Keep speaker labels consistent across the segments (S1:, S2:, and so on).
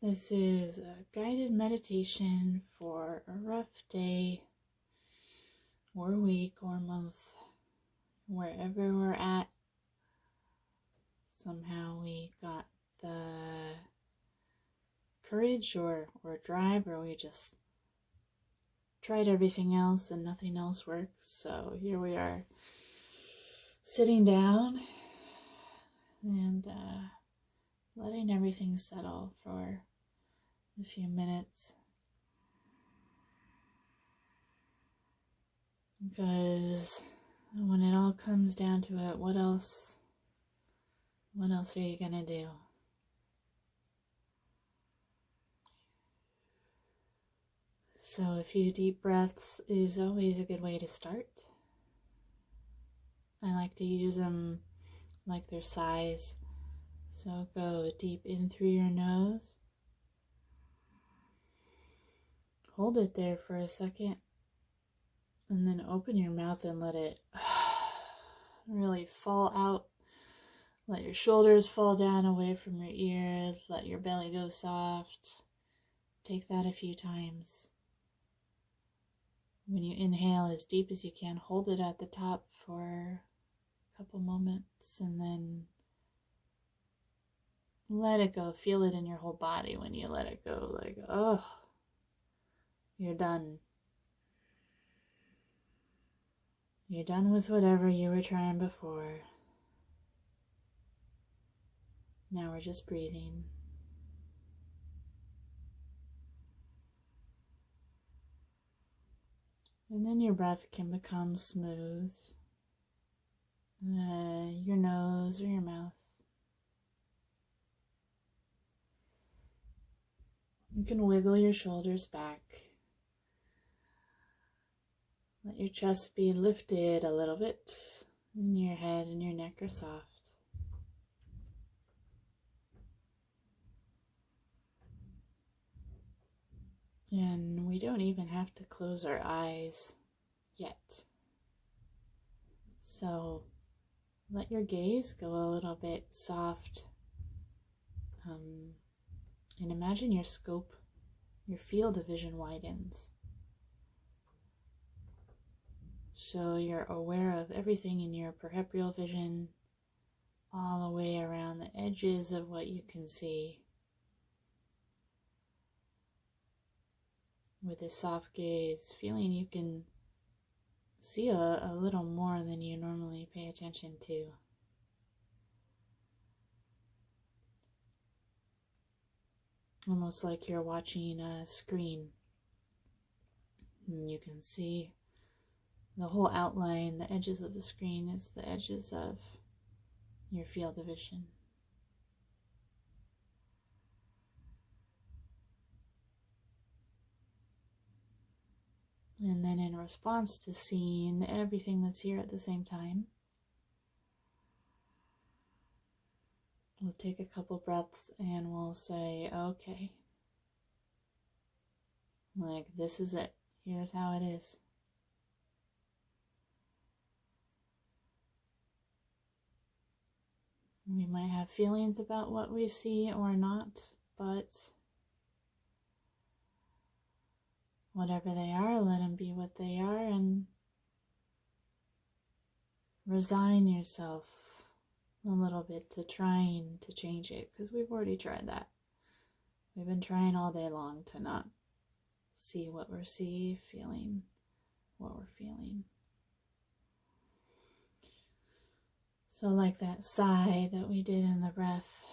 S1: This is a guided meditation for a rough day or week or month, wherever we're at. Somehow we got the courage or drive, or we just tried everything else and nothing else works. So here we are, sitting down and letting everything settle for a few minutes. Because when it all comes down to it, what else are you gonna do? So a few deep breaths is always a good way to start. I like to use them like their size. So go deep in through your nose. Hold it there for a second. And then open your mouth and let it really fall out. Let your shoulders fall down away from your ears. Let your belly go soft. Take that a few times. When you inhale as deep as you can, hold it at the top for a couple moments and then let it go. Feel it in your whole body when you let it go. Like, oh, you're done. You're done with whatever you were trying before. Now we're just breathing. And then your breath can become smooth. Your nose or your mouth. You can wiggle your shoulders back. Let your chest be lifted a little bit. And your head and your neck are soft. And we don't even have to close our eyes yet. So let your gaze go a little bit soft. And imagine your scope, your field of vision widens. So you're aware of everything in your peripheral vision, all the way around the edges of what you can see. With a soft gaze, feeling you can see a little more than you normally pay attention to. Almost like you're watching a screen. And you can see the whole outline, the edges of the screen is the edges of your field of vision. And then in response to seeing everything that's here at the same time, we'll take a couple breaths and we'll say, okay, like this is it. Here's how it is. We might have feelings about what we see or not, but whatever they are, let them be what they are and resign yourself a little bit to trying to change it, because we've already tried that. We've been trying all day long to not see what we're seeing, feeling what we're feeling. So like that sigh that we did in the breath,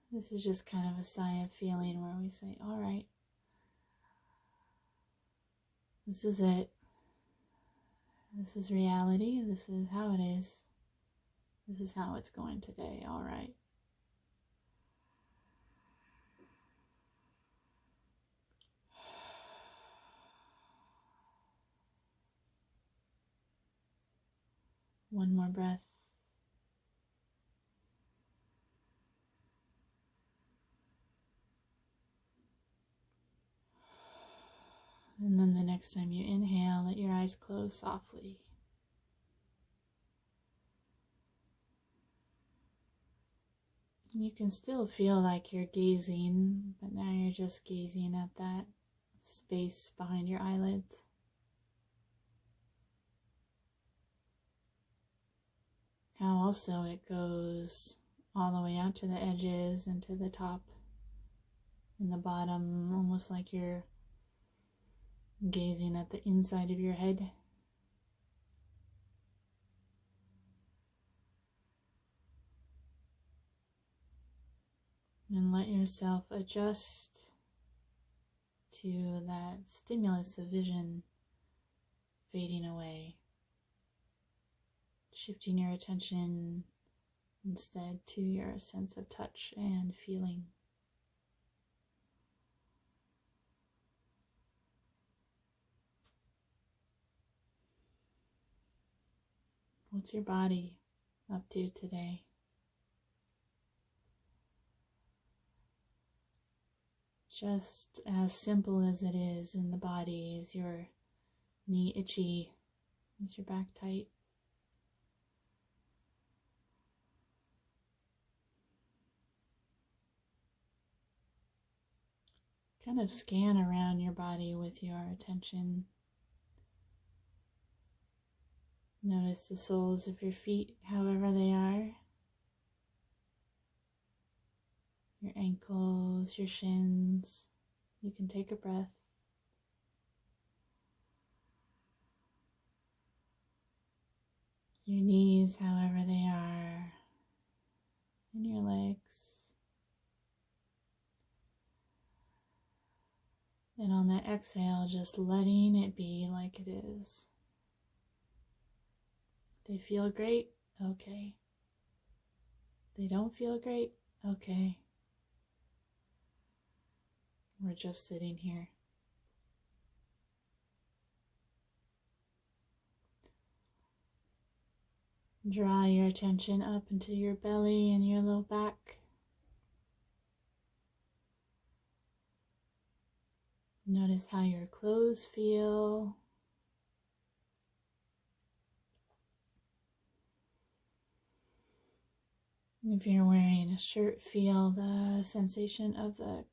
S1: this is just kind of a sigh of feeling where we say, all right, this is it. This is reality. This is how it is. This is how it's going today. All right. One more breath. And then the next time you inhale, let your eyes close softly. You can still feel like you're gazing, but now you're just gazing at that space behind your eyelids. How also it goes all the way out to the edges and to the top and the bottom, almost like you're gazing at the inside of your head. And let yourself adjust to that stimulus of vision fading away, shifting your attention instead to your sense of touch and feeling. What's your body up to today? Just as simple as it is in the body. Is your knee itchy? Is your back tight? Kind of scan around your body with your attention. Notice the soles of your feet, however they are. Your ankles, your shins. You can take a breath. Your knees, however they are. And your legs. And on the exhale, just letting it be like it is. They feel great? Okay. They don't feel great? Okay. We're just sitting here. Draw your attention up into your belly and your low back. Notice how your clothes feel. If you're wearing a shirt, feel the sensation of the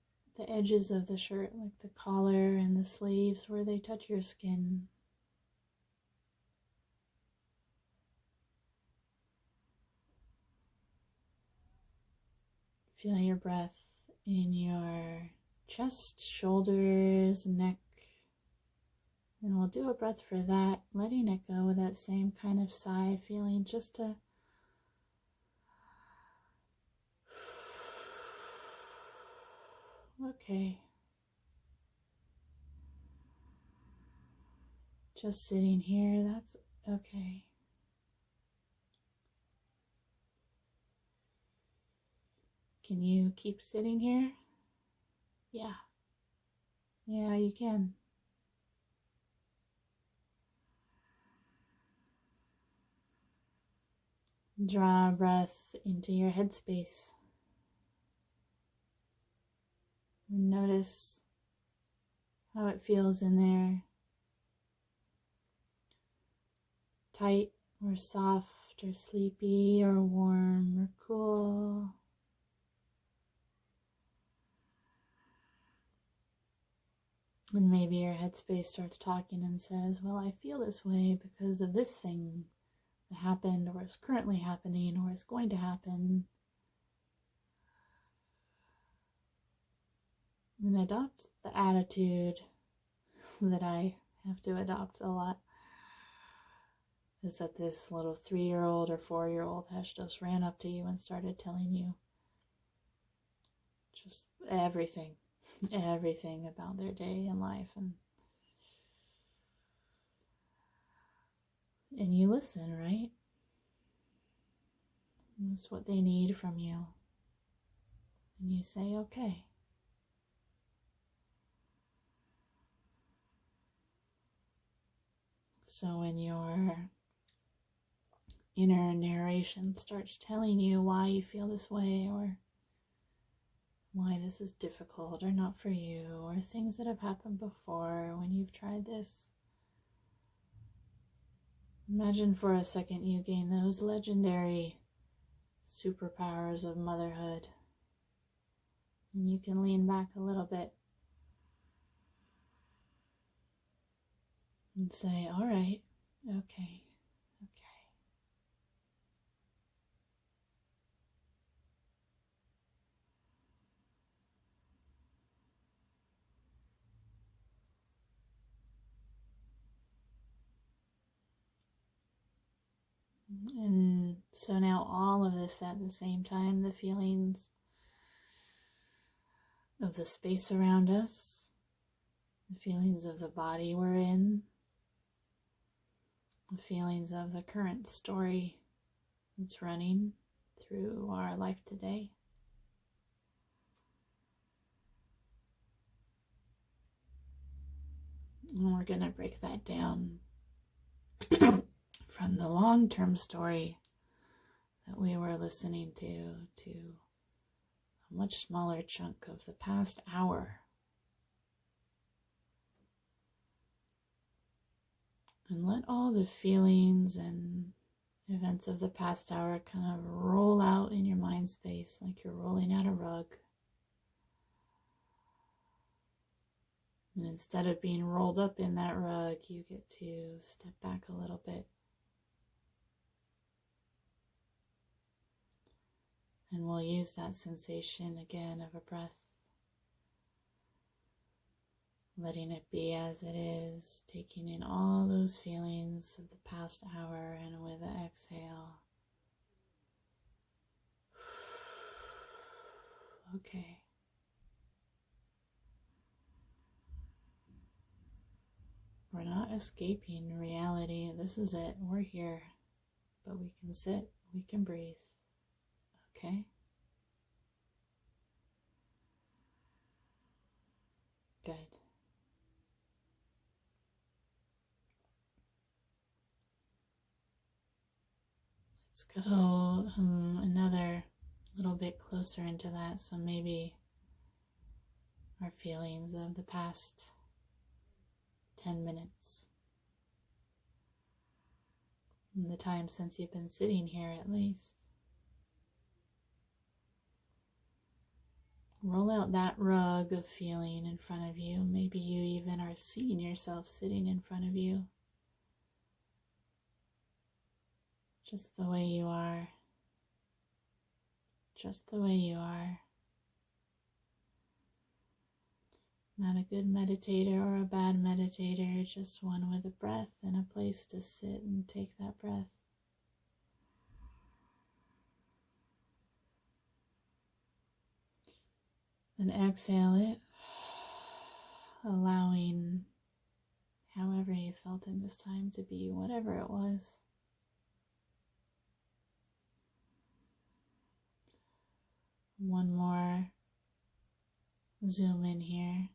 S1: edges of the shirt, like the collar and the sleeves where they touch your skin. Feel your breath in your chest, shoulders, neck. And we'll do a breath for that, letting it go with that same kind of sigh feeling, just to okay. Just sitting here, that's okay. Can you keep sitting here? Yeah. Yeah, you can. Draw a breath into your headspace. And notice how it feels in there. Tight or soft or sleepy or warm or cool. And maybe your headspace starts talking and says, well, I feel this way because of this thing that happened or is currently happening or is going to happen. And adopt the attitude that I have to adopt a lot. Is that this little 3-year-old or 4-year-old has just ran up to you and started telling you just everything about their day and life, and you listen, right? It's what they need from you, and you say okay. So when your inner narration starts telling you why you feel this way, or why this is difficult or not for you, or things that have happened before when you've tried this, imagine for a second you gain those legendary superpowers of motherhood. And you can lean back a little bit and say, all right, okay. And so now all of this at the same time, the feelings of the space around us, the feelings of the body we're in, the feelings of the current story that's running through our life today. And we're going to break that down from the long-term story that we were listening to a much smaller chunk of the past hour. And let all the feelings and events of the past hour kind of roll out in your mind space like you're rolling out a rug. And instead of being rolled up in that rug, you get to step back a little bit. And we'll use that sensation again of a breath. Letting it be as it is, taking in all those feelings of the past hour, and with an exhale. Okay. We're not escaping reality. This is it. We're here. But we can sit, we can breathe. Okay? Good. Let's go another little bit closer into that. So maybe our feelings of the past 10 minutes. The time since you've been sitting here, at least. Roll out that rug of feeling in front of you. Maybe you even are seeing yourself sitting in front of you. Just the way you are. Just the way you are. Not a good meditator or a bad meditator, just one with a breath and a place to sit and take that breath. Then exhale it, allowing however you felt in this time to be whatever it was. One more zoom in here.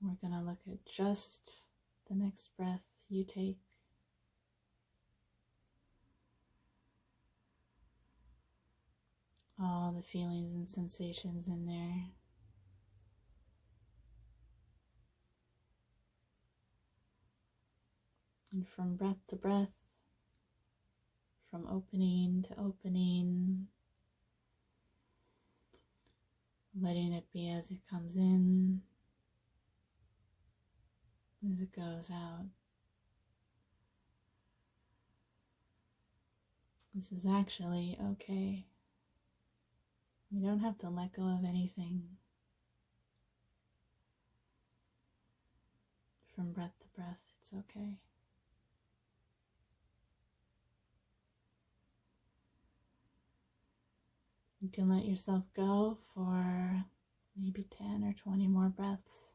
S1: We're going to look at just the next breath you take. All the feelings and sensations in there. And from breath to breath, from opening to opening, letting it be as it comes in, as it goes out. This is actually okay. You don't have to let go of anything. From breath to breath, it's okay. You can let yourself go for maybe 10 or 20 more breaths.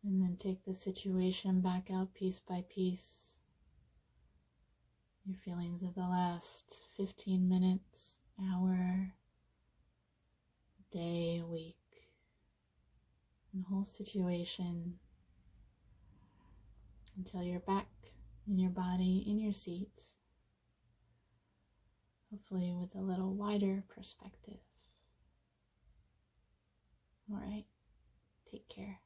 S1: And then take the situation back out piece by piece. Your feelings of the last 15 minutes, hour, day, week, and whole situation until you're back in your body, in your seat. Hopefully with a little wider perspective. All right, take care.